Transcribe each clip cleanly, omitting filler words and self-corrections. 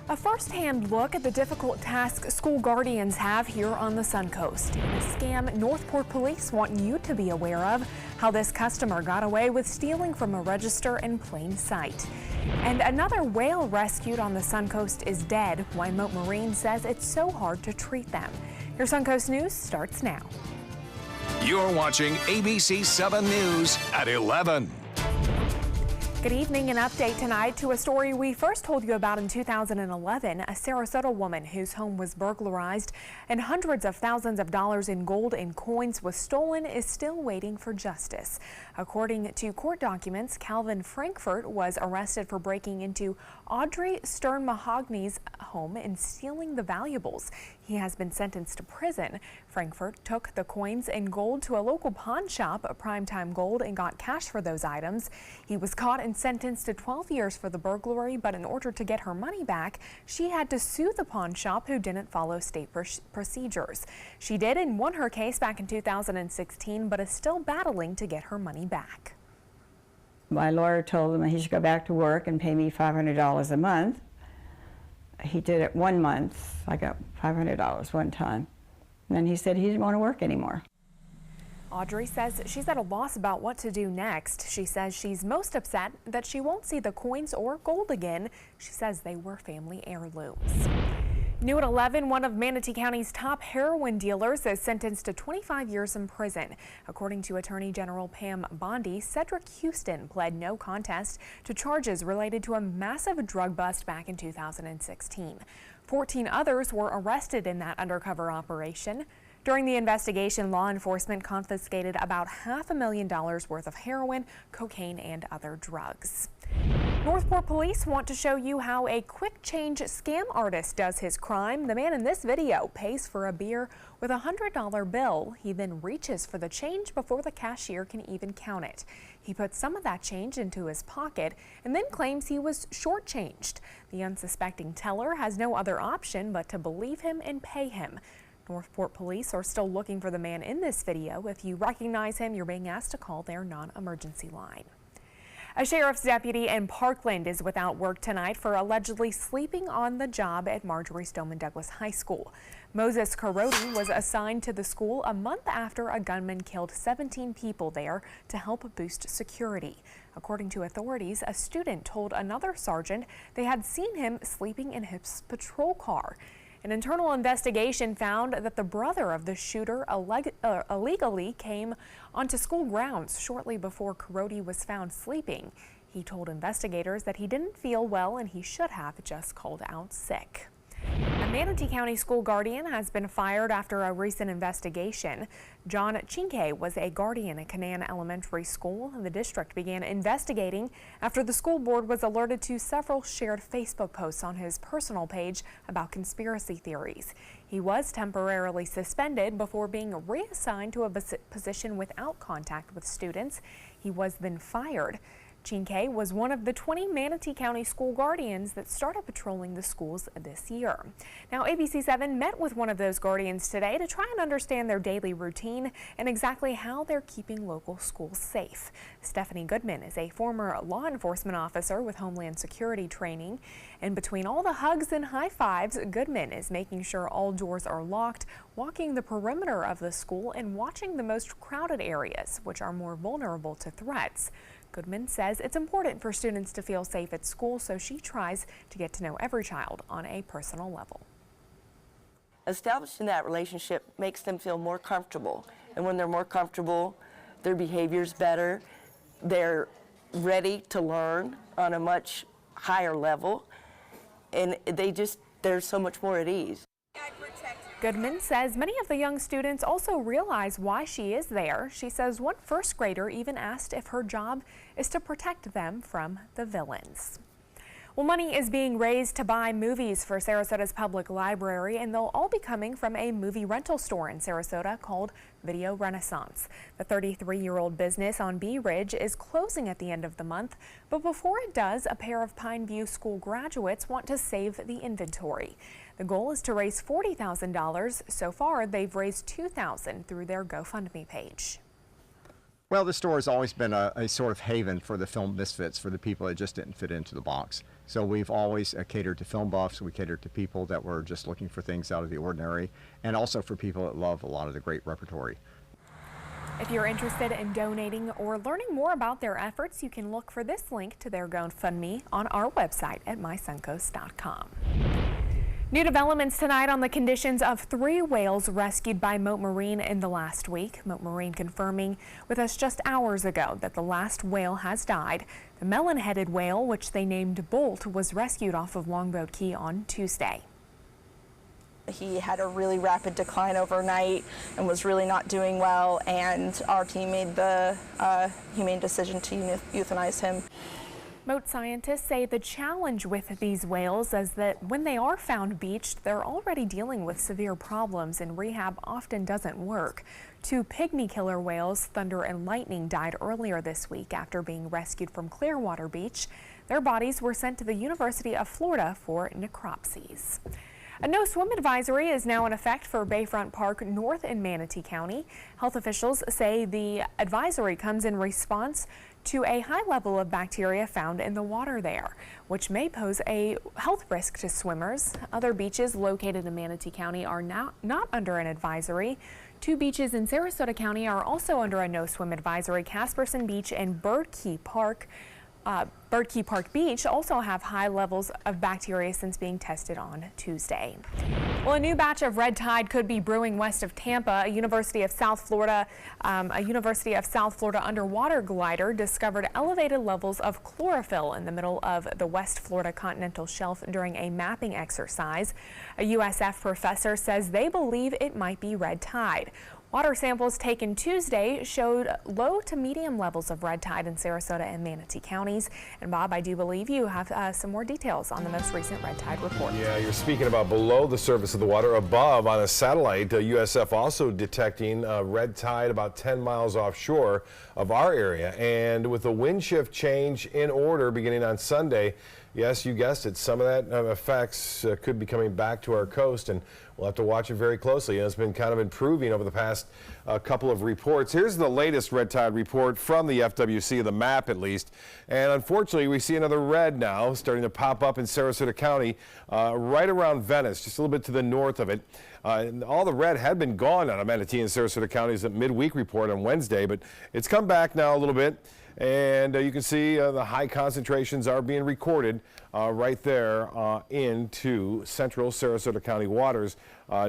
A first-hand look at the difficult task school guardians have here on the Suncoast. A scam Northport police want you to be aware of, how this customer got away with stealing from a register in plain sight. And another whale rescued on the Suncoast is dead. Wymont Marine says it's so hard to treat them. Your Suncoast News starts now. You're watching ABC7 News at 11. Good evening. An update tonight to a story we first told you about in 2011. A Sarasota woman whose home was burglarized and hundreds of thousands of dollars in gold and coins was stolen is still waiting for justice. According to court documents, Calvin Frankfurt was arrested for breaking into Audrey Stern Mahogany's home and stealing the valuables. He has been sentenced to prison. Frankfurt took the coins and gold to a local pawn shop, Primetime Gold, and got cash for those items. He was caught and sentenced to 12 years for the burglary, but in order to get her money back, she had to sue the pawn shop who didn't follow state procedures. She did and won her case back in 2016, but is still battling to get her money back. My lawyer told him he should go back to work and pay me $500 a month. He did it 1 month. I got $500 one time. And then he said he didn't want to work anymore. Audrey says she's at a loss about what to do next. She says she's most upset that she won't see the coins or gold again. She says they were family heirlooms. New at 11, one of Manatee County's top heroin dealers is sentenced to 25 years in prison. According to Attorney General Pam Bondi, Cedric Houston pled no contest to charges related to a massive drug bust back in 2016. 14 others were arrested in that undercover operation. During the investigation, law enforcement confiscated about $500,000 worth of heroin, cocaine, and other drugs. Northport police want to show you how a quick change scam artist does his crime. The man in this video pays for a beer with a $100 bill. He then reaches for the change before the cashier can even count it. He puts some of that change into his pocket and then claims he was shortchanged. The unsuspecting teller has no other option but to believe him and pay him. Northport police are still looking for the man in this video. If you recognize him, you're being asked to call their non-emergency line. A sheriff's deputy in Parkland is without work tonight for allegedly sleeping on the job at Marjorie Stoneman Douglas High School. Moses Carodi was assigned to the school a month after a gunman killed 17 people there to help boost security. According to authorities, a student told another sergeant they had seen him sleeping in his patrol car. An internal investigation found that the brother of the shooter illegally came onto school grounds shortly before Carodi was found sleeping. He told investigators that he didn't feel well and he should have just called out sick. A Manatee County school guardian has been fired after a recent investigation. John Chinke was a guardian at Canaan Elementary School. The district began investigating after the school board was alerted to several shared Facebook posts on his personal page about conspiracy theories. He was temporarily suspended before being reassigned to a position without contact with students. He was then fired. Chinke was one of the 20 Manatee County school guardians that started patrolling the schools this year. Now, ABC7 met with one of those guardians today to try and understand their daily routine and exactly how they're keeping local schools safe. Stephanie Goodman is a former law enforcement officer with Homeland Security training. And between all the hugs and high fives, Goodman is making sure all doors are locked, walking the perimeter of the school, and watching the most crowded areas, which are more vulnerable to threats. Goodman says it's important for students to feel safe at school, so she tries to get to know every child on a personal level. Establishing that relationship makes them feel more comfortable, and when they're more comfortable, their behavior's better. They're ready to learn on a much higher level, and they're so much more at ease. Goodman says many of the young students also realize why she is there. She says one first grader even asked if her job is to protect them from the villains. Well, money is being raised to buy movies for Sarasota's public library, and they'll all be coming from a movie rental store in Sarasota called Video Renaissance. The 33-year-old business on Bee Ridge is closing at the end of the month, but before it does, a pair of Pineview School graduates want to save the inventory. The goal is to raise $40,000. So far, they've raised $2,000 through their GoFundMe page. Well, the store has always been a sort of haven for the film misfits, for the people that just didn't fit into the box. So we've always catered to film buffs. We catered to people that were just looking for things out of the ordinary, and also for people that love a lot of the great repertory. If you're interested in donating or learning more about their efforts, you can look for this link to their GoFundMe on our website at mysuncoast.com. New developments tonight on the conditions of 3 whales rescued by Mote Marine in the last week. Mote Marine confirming with us just hours ago that the last whale has died. The melon-headed whale, which they named Bolt, was rescued off of Longboat Key on Tuesday. He had a really rapid decline overnight and was really not doing well, and our team made the humane decision to euthanize him. Mote scientists say the challenge with these whales is that when they are found beached, they're already dealing with severe problems and rehab often doesn't work. 2 pygmy killer whales, Thunder and Lightning, died earlier this week after being rescued from Clearwater Beach. Their bodies were sent to the University of Florida for necropsies. A no-swim advisory is now in effect for Bayfront Park North in Manatee County. Health officials say the advisory comes in response to a high level of bacteria found in the water there, which may pose a health risk to swimmers. Other beaches located in Manatee County are now not under an advisory. 2 beaches in Sarasota County are also under a no-swim advisory. Casperson Beach and Bird Key Park Beach also have high levels of bacteria since being tested on Tuesday. Well, a new batch of red tide could be brewing west of Tampa. A University of South Florida underwater glider discovered elevated levels of chlorophyll in the middle of the West Florida continental shelf during a mapping exercise. A USF professor says they believe it might be red tide. Water samples taken Tuesday showed low to medium levels of red tide in Sarasota and Manatee counties. And Bob, I do believe you have some more details on the most recent red tide report. Yeah, you're speaking about below the surface of the water. Above on a satellite, USF also detecting red tide about 10 miles offshore of our area. And with the wind shift change in order beginning on Sunday, yes, you guessed it, some of that effects could be coming back to our coast, and we'll have to watch it very closely. It's been kind of improving over the past couple of reports. Here's the latest red tide report from the FWC, the map at least. And unfortunately, we see another red now starting to pop up in Sarasota County, right around Venice, just a little bit to the north of it. And all the red had been gone out of Manatee and Sarasota counties at midweek report on Wednesday, but it's come back now a little bit. And you can see the high concentrations are being recorded right there into central Sarasota County waters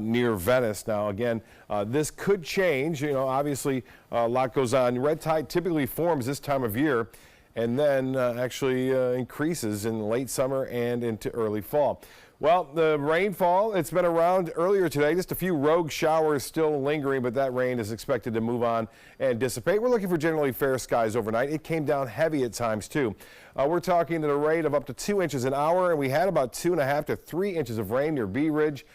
near Venice. Now, again, this could change. You know, obviously, a lot goes on. Red tide typically forms this time of year and then actually increases in late summer and into early fall. Well, the rainfall, it's been around earlier today. Just a few rogue showers still lingering, but that rain is expected to move on and dissipate. We're looking for generally fair skies overnight. It came down heavy at times, too. We're talking at a rate of up to 2 inches an hour, and we had about 2.5 to 3 inches of rain near Bee Ridge,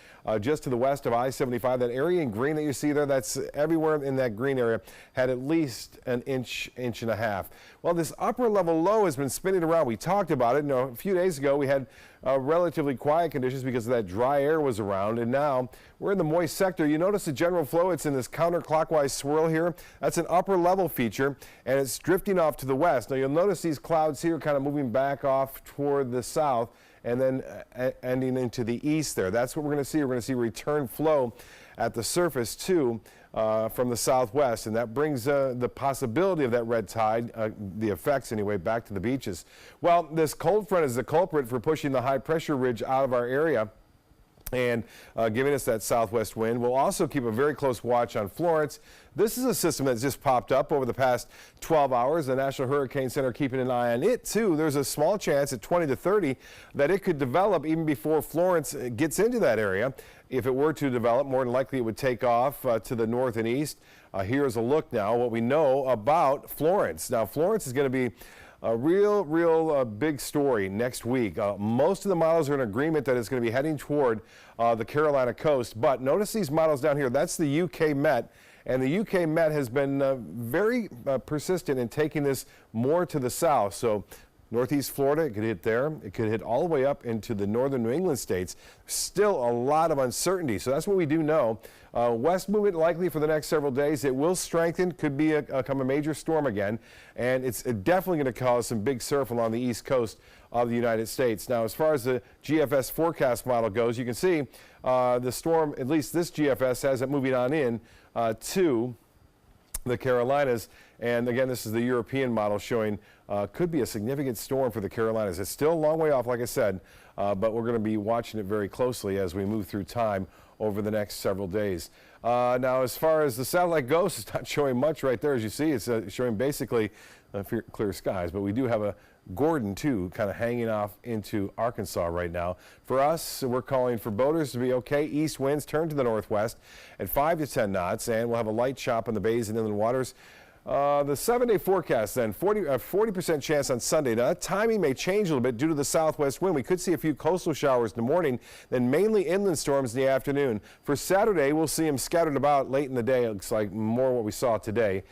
just to the west of I-75. That area in green that you see there, that's everywhere in that green area, had at least an inch, inch and a half. Well, this upper level low has been spinning around. We talked about it. You know, a few days ago, we had relatively quiet conditions because that dry air was around, and now we're in the moist sector. You notice the general flow, it's in this counterclockwise swirl here. That's an upper level feature, and it's drifting off to the west. Now you'll notice these clouds here kind of moving back off toward the south and then ending into the east there. That's what we're going to see. We're going to see return flow at the surface too from the southwest, and that brings the possibility of that red tide, the effects anyway, back to the beaches. Well, this cold front is the culprit for pushing the high pressure ridge out of our area and giving us that southwest wind. We'll also keep a very close watch on Florence. This is a system that's just popped up over the past 12 hours. The National Hurricane Center keeping an eye on it too. There's a small chance at 20 to 30 that it could develop even before Florence gets into that area. If it were to develop, more than likely it would take off to the north and east. Here's a look now, what we know about Florence. Now, Florence is going to be a real big story next week. Most of the models are in agreement that it's going to be heading toward the Carolina coast. But notice these models down here. That's the UK Met. And the UK Met has been very persistent in taking this more to the south. So Northeast Florida, it could hit there. It could hit all the way up into the northern New England states. Still a lot of uncertainty, so that's what we do know. West movement likely for the next several days. It will strengthen, could become a major storm again, and it's definitely going to cause some big surf along the east coast of the United States. Now, as far as the GFS forecast model goes, you can see the storm, at least this GFS, has it moving on in to the Carolinas. And again, this is the European model showing could be a significant storm for the Carolinas. It's still a long way off, like I said, but we're going to be watching it very clearly as we move through time over the next several days. Now, as far as the satellite goes, it's not showing much right there. As you see, it's showing basically clear skies, but we do have a Gordon, too, kind of hanging off into Arkansas right now. For us, we're calling for boaters to be okay. East winds turn to the northwest at 5 to 10 knots, and we'll have a light chop on the bays and inland waters. The 7-day forecast then, 40% chance on Sunday. Now, that timing may change a little bit due to the southwest wind. We could see a few coastal showers in the morning, then mainly inland storms in the afternoon. For Saturday, we'll see them scattered about late in the day. It looks like more what we saw today.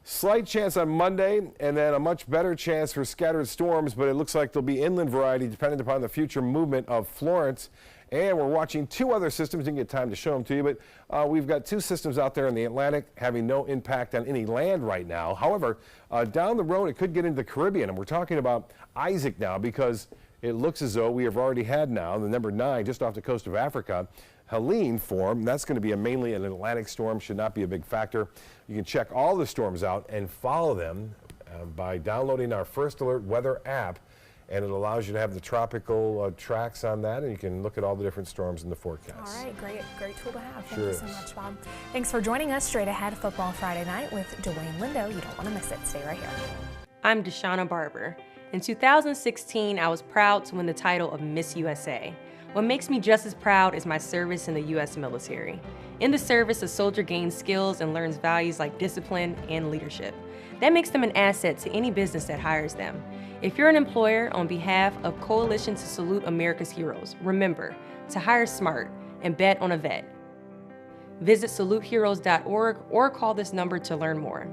Slight chance on Monday, and then a much better chance for scattered storms, but it looks like there'll be inland variety depending upon the future movement of Florence. And we're watching two other systems. Didn't get time to show them to you, but we've got two systems out there in the Atlantic having no impact on any land right now. However, down the road, it could get into the Caribbean, and we're talking about Isaac now because it looks as though we have already had now the number 9 just off the coast of Africa. Helene form. That's going to be mainly an Atlantic storm, should not be a big factor. You can check all the storms out and follow them by downloading our First Alert Weather app, and it allows you to have the tropical tracks on that, and you can look at all the different storms in the forecast. All right, great tool to have. Thank Sure you so much, Bob. Thanks for joining us. Straight ahead, Football Friday night with Dwayne Lindo. You don't want to miss it. Stay right here. I'm Deshauna Barber. In 2016, I was proud to win the title of Miss USA. What makes me just as proud is my service in the U.S. military. In the service, a soldier gains skills and learns values like discipline and leadership. That makes them an asset to any business that hires them. If you're an employer, on behalf of Coalition to Salute America's Heroes, remember to hire smart and bet on a vet. Visit saluteheroes.org or call this number to learn more.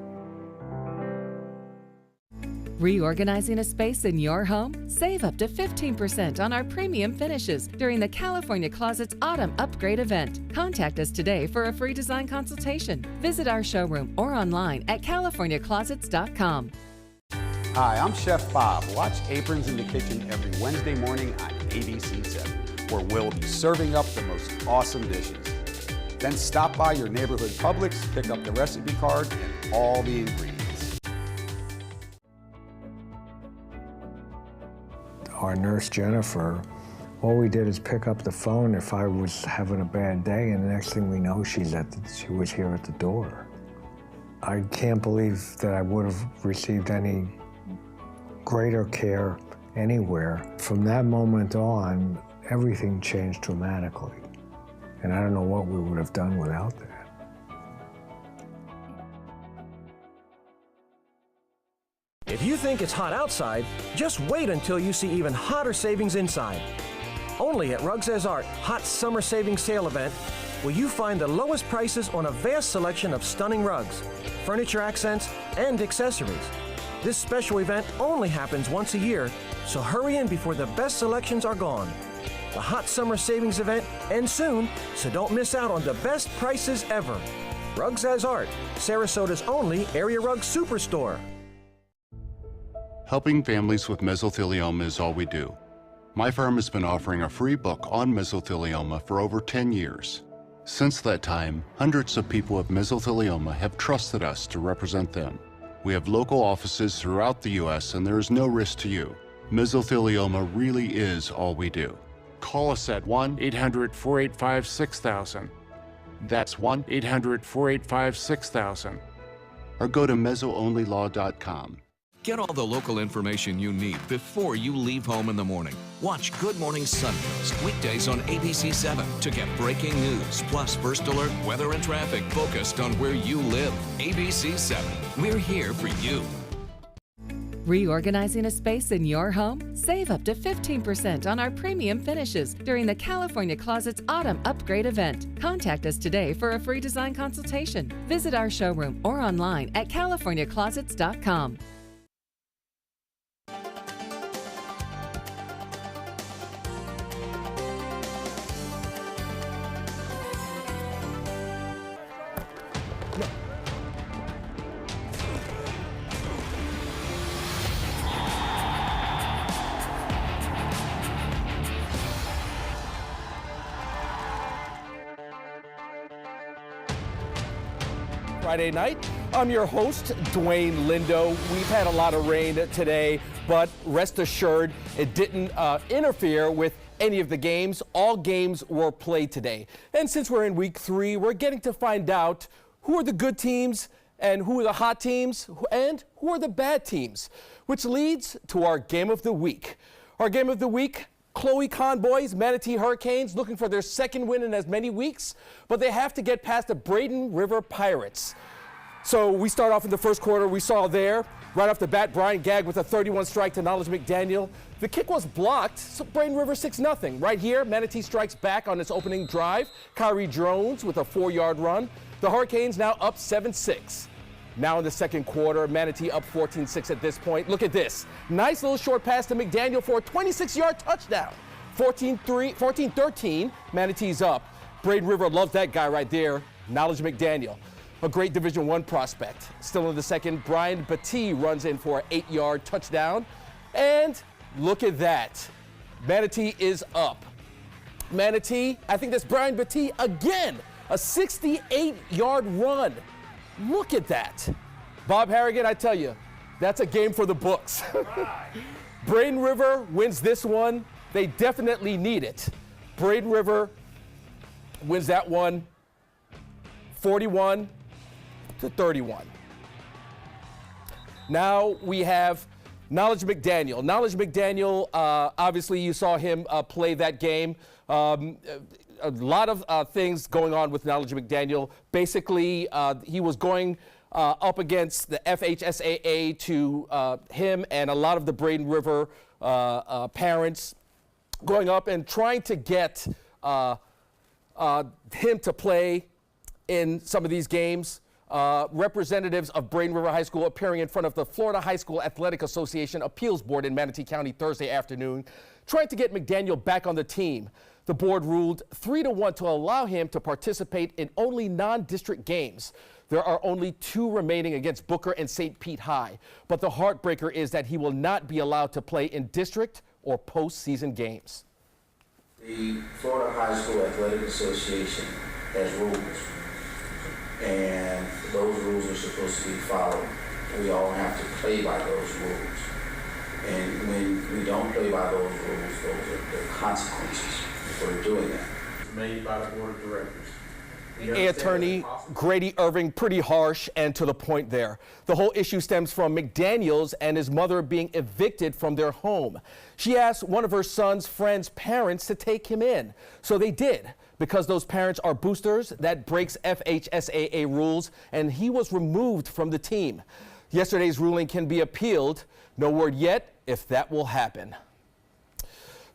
Reorganizing a space in your home? Save up to 15% on our premium finishes during the California Closets Autumn Upgrade event. Contact us today for a free design consultation. Visit our showroom or online at californiaclosets.com. Hi, I'm Chef Bob. Watch Aprons in the Kitchen every Wednesday morning on ABC7, where we'll be serving up the most awesome dishes. Then stop by your neighborhood Publix, pick up the recipe card and all the ingredients. Our nurse, Jennifer, all we did is pick up the phone if I was having a bad day, and the next thing we know, she was here at the door. I can't believe that I would have received any greater care anywhere. From that moment on, everything changed dramatically, and I don't know what we would have done without that. If you think it's hot outside, just wait until you see even hotter savings inside. Only at Rugs As Art Hot Summer Savings Sale event will you find the lowest prices on a vast selection of stunning rugs, furniture accents, and accessories. This special event only happens once a year, so hurry in before the best selections are gone. The Hot Summer Savings event ends soon, so don't miss out on the best prices ever. Rugs As Art, Sarasota's only area rug superstore. Helping families with mesothelioma is all we do. My firm has been offering a free book on mesothelioma for over 10 years. Since that time, hundreds of people with mesothelioma have trusted us to represent them. We have local offices throughout the U.S. and there is no risk to you. Mesothelioma really is all we do. Call us at 1-800-485-6000. That's 1-800-485-6000. Or go to mesoonlylaw.com. Get all the local information you need before you leave home in the morning. Watch Good Morning Suncoast weekdays on ABC7 to get breaking news, plus First Alert weather and traffic focused on where you live. ABC7, we're here for you. Reorganizing a space in your home? Save up to 15% on our premium finishes during the California Closets Autumn Upgrade event. Contact us today for a free design consultation. Visit our showroom or online at californiaclosets.com. Friday night. I'm your host, Dwayne Lindo. We've had a lot of rain today, but rest assured it didn't interfere with any of the games. All games were played today. And since we're in week 3, we're getting to find out who are the good teams and who are the hot teams and who are the bad teams, which leads to our game of the week. Our game of the week, Chloe Conboy's Manatee Hurricanes looking for their second win in as many weeks, but they have to get past the Braden River Pirates. So we start off in the first quarter. We saw there, right off the bat, Brian Gagg with a 31 strike to Knowledge McDaniel. The kick was blocked, so Braden River 6-0. Right here, Manatee strikes back on its opening drive. Kyrie Jones with a 4-yard run. The Hurricanes now up 7-6. Now in the second quarter, Manatee up 14-6 at this point. Look at this. Nice little short pass to McDaniel for a 26-yard touchdown. 14-13, Manatee's up. Braden River loves that guy right there, Knowledge McDaniel. A great Division I prospect. Still in the second, Brian Battie runs in for an 8-yard touchdown. And look at that. Manatee is up. Manatee, I think that's Brian Battie again. A 68-yard run. Look at that. Bob Harrigan, I tell you, that's a game for the books. Braden River wins this one. They definitely need it. Braden River wins that one 41-31. Now we have Knowledge McDaniel. Knowledge McDaniel, obviously you saw him play that game. A lot of things going on with Knowledge McDaniel. Basically, he was going up against the FHSAA to him and a lot of the Braden River parents going up and trying to get him to play in some of these games. Representatives of Braden River High School appearing in front of the Florida High School Athletic Association Appeals Board in Manatee County Thursday afternoon, trying to get McDaniel back on the team. The board ruled 3-1 to allow him to participate in only non-district games. There are only 2 remaining against Booker and St. Pete High, but the heartbreaker is that he will not be allowed to play in district or postseason games. The Florida High School Athletic Association has rules, and those rules are supposed to be followed. We all have to play by those rules. And when we don't play by those rules, those are the consequences for doing that. Made by the board of directors. Attorney Grady Irving, pretty harsh and to the point there. The whole issue stems from McDaniels and his mother being evicted from their home. She asked one of her son's friend's parents to take him in. So they did. Because those parents are boosters, that breaks FHSAA rules, and he was removed from the team. Yesterday's ruling can be appealed. No word yet if that will happen.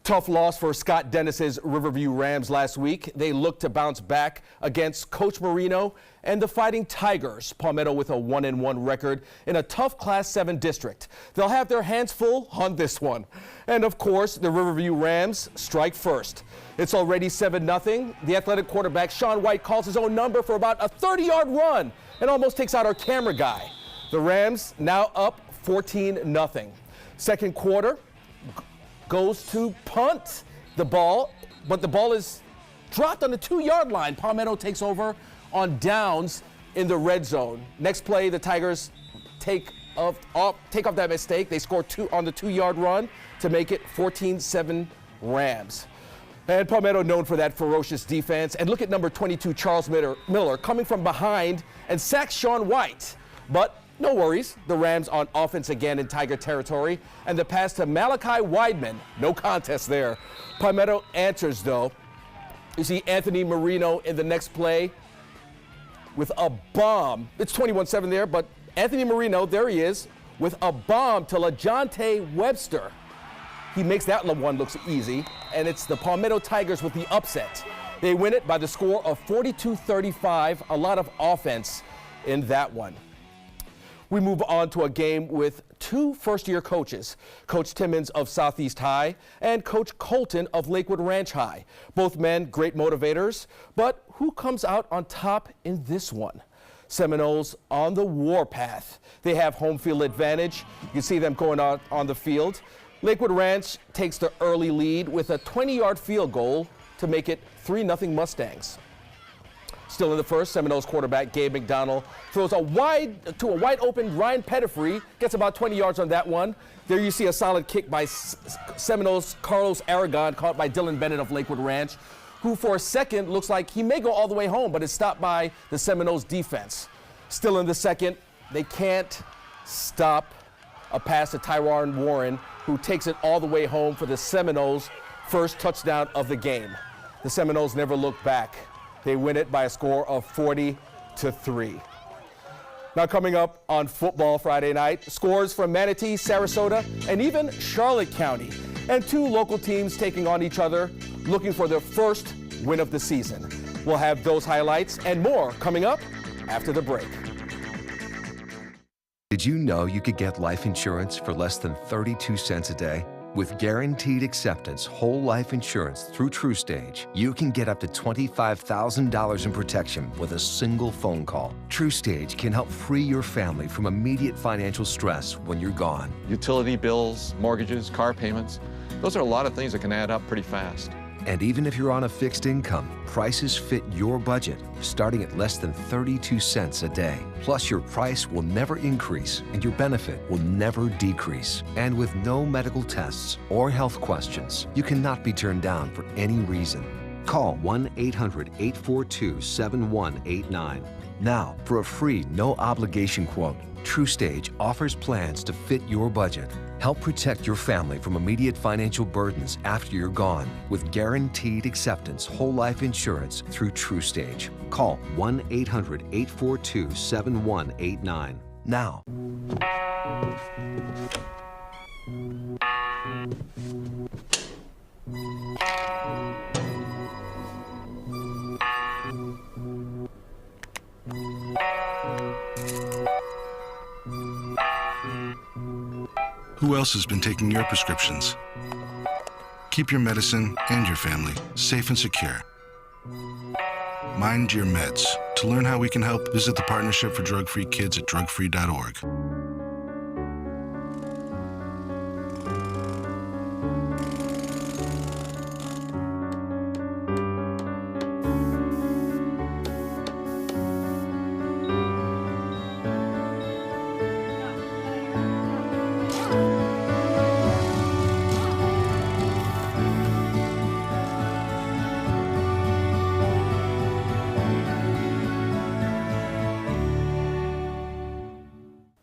Tough loss for Scott Dennis's Riverview Rams last week. They look to bounce back against Coach Marino and the Fighting Tigers. Palmetto with a 1-1 record in a tough Class 7 district. They'll have their hands full on this one. And of course, the Riverview Rams strike first. It's already 7-0. The athletic quarterback Sean White calls his own number for about a 30-yard run and almost takes out our camera guy. The Rams now up 14-0. Second quarter goes to punt the ball, but the ball is dropped on the 2-yard line. Palmetto takes over on downs in the red zone. Next play, the Tigers take off that mistake. They score 2 on the 2-yard run to make it 14-7 Rams. And Palmetto known for that ferocious defense. And look at number 22, Charles Miller, coming from behind and sacks Sean White. But no worries, the Rams on offense again in Tiger territory. And the pass to Malachi Weidman, no contest there. Palmetto answers though. You see Anthony Marino in the next play with a bomb. It's 21-7 there, but Anthony Marino, there he is, with a bomb to LaJonte Webster. He makes that one look easy, and it's the Palmetto Tigers with the upset. They win it by the score of 42-35, a lot of offense in that one. We move on to a game with 2 first-year coaches, Coach Timmons of Southeast High and Coach Colton of Lakewood Ranch High. Both men great motivators, but who comes out on top in this one? Seminoles on the warpath. They have home field advantage. You can see them going out on the field. Lakewood Ranch takes the early lead with a 20-yard field goal to make it 3-0 Mustangs. Still in the first, Seminoles quarterback Gabe McDonald throws a wide open Ryan Pettifree, gets about 20 yards on that one. There you see a solid kick by Seminoles Carlos Aragon, caught by Dylan Bennett of Lakewood Ranch, who for a second looks like he may go all the way home, but is stopped by the Seminoles defense. Still in the second, they can't stop a pass to Tyron Warren, who takes it all the way home for the Seminoles' first touchdown of the game. The Seminoles never look back. They win it by a score of 40-3. Now coming up on Football Friday night, scores from Manatee, Sarasota, and even Charlotte County. And two local teams taking on each other, looking for their first win of the season. We'll have those highlights and more coming up after the break. Did you know you could get life insurance for less than 32 cents a day? With Guaranteed Acceptance whole life insurance through TrueStage, you can get up to $25,000 in protection with a single phone call. TrueStage can help free your family from immediate financial stress when you're gone. Utility bills, mortgages, car payments, those are a lot of things that can add up pretty fast. And even if you're on a fixed income, prices fit your budget, starting at less than 32 cents a day. Plus, your price will never increase and your benefit will never decrease. And with no medical tests or health questions, you cannot be turned down for any reason. Call 1-800-842-7189. Now, for a free, no-obligation quote, TrueStage offers plans to fit your budget. Help protect your family from immediate financial burdens after you're gone with Guaranteed Acceptance whole life insurance through TrueStage. Call 1-800-842-7189 now. Who else has been taking your prescriptions? Keep your medicine and your family safe and secure. Mind Your Meds. To learn how we can help, visit the Partnership for Drug-Free Kids at drugfree.org.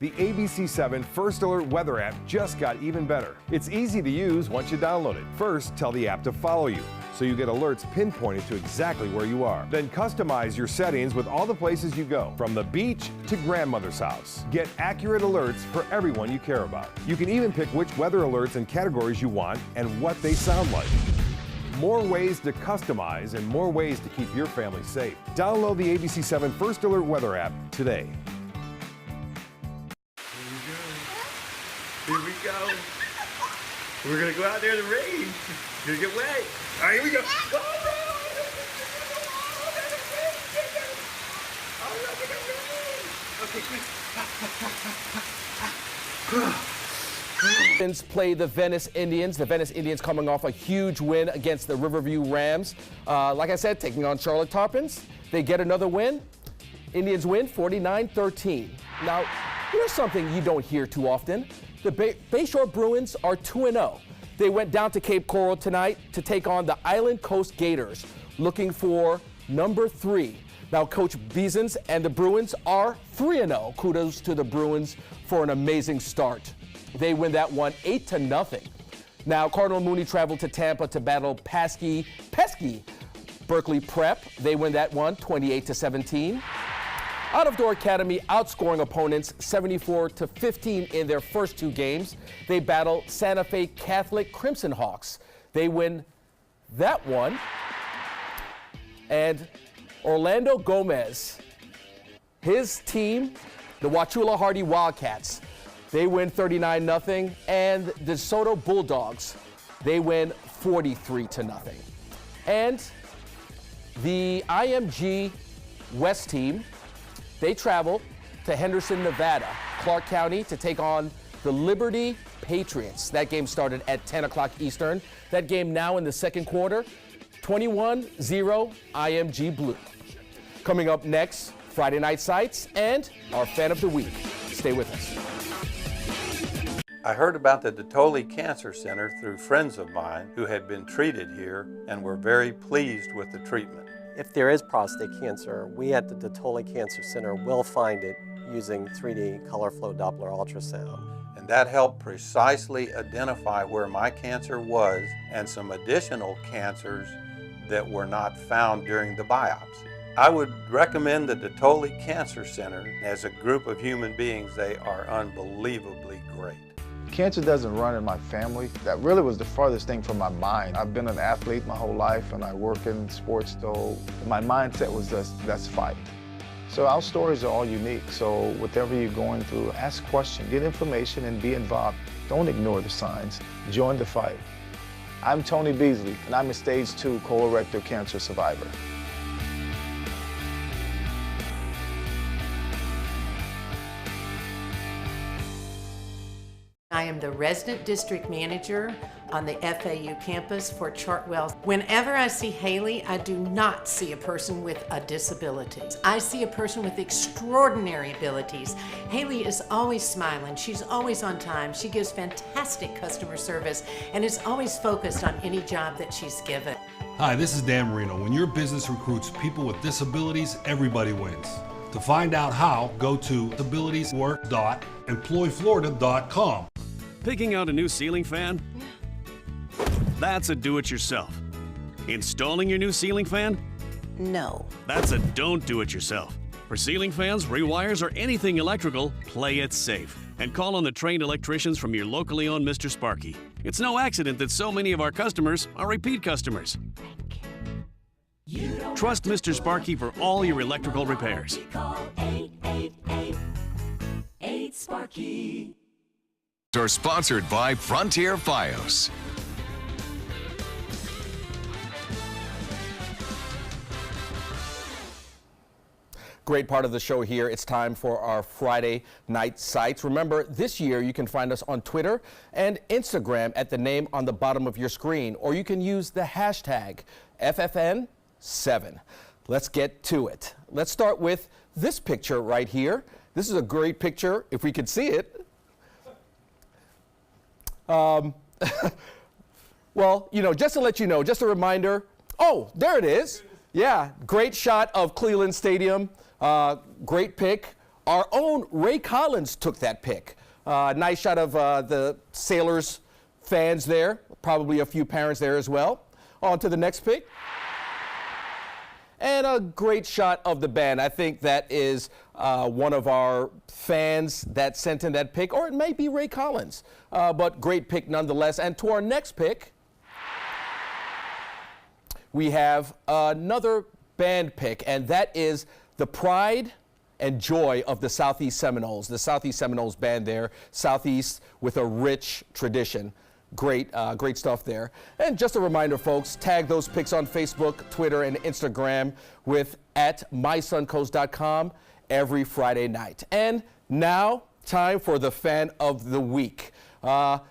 The ABC7 First Alert weather app just got even better. It's easy to use once you download it. First, tell the app to follow you, so you get alerts pinpointed to exactly where you are. Then customize your settings with all the places you go, from the beach to grandmother's house. Get accurate alerts for everyone you care about. You can even pick which weather alerts and categories you want and what they sound like. More ways to customize and more ways to keep your family safe. Download the ABC7 First Alert weather app today. Here we go. We're gonna go out there in the rain. You're gonna get wet. All right, here we go. Okay, quick. Play the Venice Indians. The Venice Indians coming off a huge win against the Riverview Rams. Like I said, taking on Charlotte Tarpons. They get another win. Indians win 49-13. Now, here's something you don't hear too often. The Bayshore Bruins are 2-0. They went down to Cape Coral tonight to take on the Island Coast Gators, looking for number 3. Now, Coach Beasons and the Bruins are 3-0. Kudos to the Bruins for an amazing start. They win that one 8-0. Now, Cardinal Mooney traveled to Tampa to battle pesky Berkeley Prep. They win that one 28-17. Out of Door Academy outscoring opponents 74-15 in their first 2 games. They battle Santa Fe Catholic Crimson Hawks. They win that one. And Orlando Gomez, his team, the Wauchula Hardy Wildcats, they win 39-0. And the DeSoto Bulldogs, they win 43-0. And the IMG West team, they travel to Henderson, Nevada, Clark County, to take on the Liberty Patriots. That game started at 10 o'clock Eastern. That game now in the second quarter, 21-0 IMG Blue. Coming up next, Friday Night Sights and our Fan of the Week. Stay with us. I heard about the Detoli Cancer Center through friends of mine who had been treated here and were very pleased with the treatment. If there is prostate cancer, we at the Detoli Cancer Center will find it using 3D color flow Doppler ultrasound. And that helped precisely identify where my cancer was and some additional cancers that were not found during the biopsy. I would recommend the Detoli Cancer Center. As a group of human beings, they are unbelievably great. Cancer doesn't run in my family. That really was the farthest thing from my mind. I've been an athlete my whole life and I work in sports, so my mindset was just, let's fight. So our stories are all unique, so whatever you're going through, ask questions, get information and be involved. Don't ignore the signs, join the fight. I'm Tony Beasley and I'm a stage 2 colorectal cancer survivor. I am the resident district manager on the FAU campus for Chartwell. Whenever I see Haley, I do not see a person with a disability. I see a person with extraordinary abilities. Haley is always smiling. She's always on time. She gives fantastic customer service and is always focused on any job that she's given. Hi, this is Dan Marino. When your business recruits people with disabilities, everybody wins. To find out how, go to disabilitieswork.employflorida.com. Picking out a new ceiling fan? That's a do-it-yourself. Installing your new ceiling fan? No. That's a don't do-it-yourself. For ceiling fans, rewires, or anything electrical, play it safe. And call on the trained electricians from your locally owned Mr. Sparky. It's no accident that so many of our customers are repeat customers. Trust Mr. Sparky for all your electrical repairs. Call 888-8-SPARKY. Are sponsored by Frontier Fios. Great part of the show here. It's time for our Friday Night Sights. Remember, this year you can find us on Twitter and Instagram at the name on the bottom of your screen, or you can use the hashtag FFN7. Let's get to it. Let's start with this picture right here. This is a great picture, if we could see it. Well, you know, just to let you know, just a reminder. Oh, there it is. Yeah, great shot of Cleveland Stadium. Great pick. Our own Ray Collins took that pick. Nice shot of the Sailors fans there. Probably a few parents there as well. On to the next pick. And a great shot of the band. I think that is one of our fans that sent in that pick, or it may be Ray Collins. But great pick nonetheless. And to our next pick, we have another band pick, and that is the pride and joy of the Southeast Seminoles. The Southeast Seminoles band there, Southeast with a rich tradition. Great stuff there. And just a reminder, folks, tag those pics on Facebook, Twitter, and Instagram with @mysuncoast.com every Friday night. And now, time for the Fan of the Week. The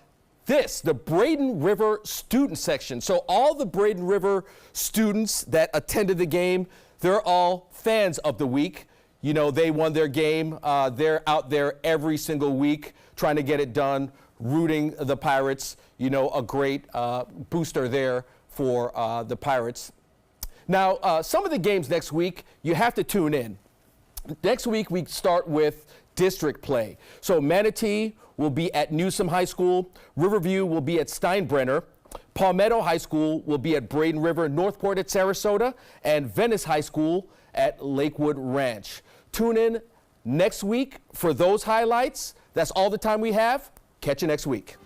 Braden River student section. So all the Braden River students that attended the game, they're all fans of the week. You know, they won their game. They're out there every single week trying to get it done, rooting the Pirates. You know, a great booster there for the Pirates. Now, some of the games next week, you have to tune in. Next week, we start with district play. So Manatee will be at Newsom High School. Riverview will be at Steinbrenner. Palmetto High School will be at Braden River. Northport at Sarasota. And Venice High School at Lakewood Ranch. Tune in next week for those highlights. That's all the time we have. Catch you next week.